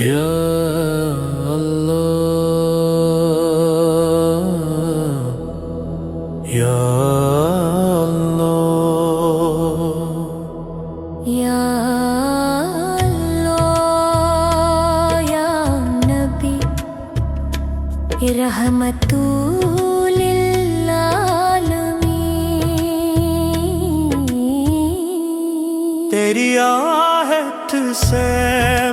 या अल्लाह या अल्लाह या अल्लाह या नबी रहमतुल लिल आलमीन। तेरी आहट से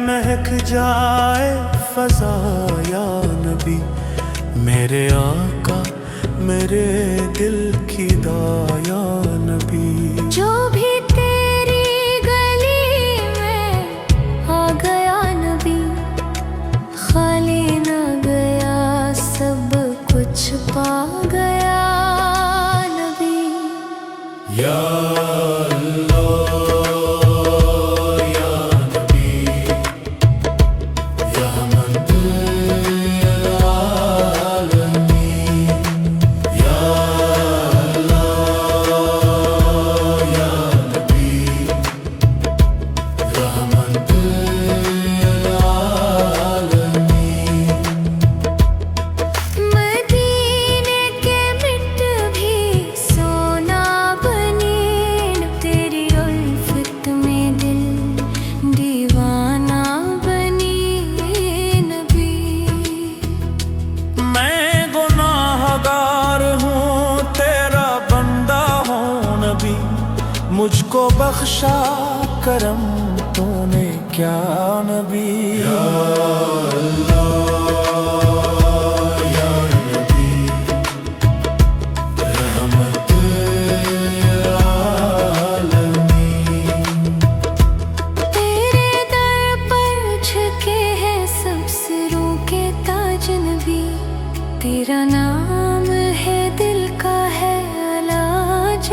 महक जाए फजा या नबी, मेरे आका मेरे दिल की दाया नबी। जो भी तेरी गली में आ गया नबी, खाली न गया सब कुछ पा गया नबी। या मुझको बख्शा करम तूने क्या नबी। या अल्लाह या नबी रहमतुल आलमीन। तेरे दर पर झुके हैं सब सिरों के ताज नबी, तेरा नाम है दिल का है इलाज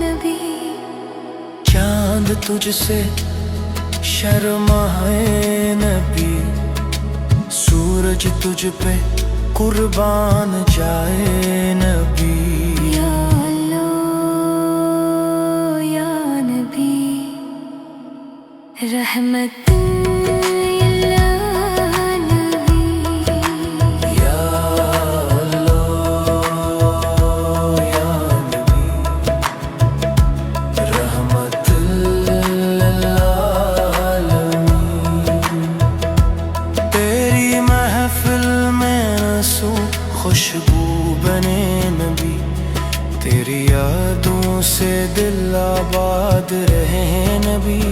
नबी। चांद तुझसे शर्माए नबी, सूरज तुझ पे कुर्बान जाए नबी। या अल्लाह या नबी रहमत खुशबू बने नबी, तेरी यादों से दिल आबाद रहे नबी।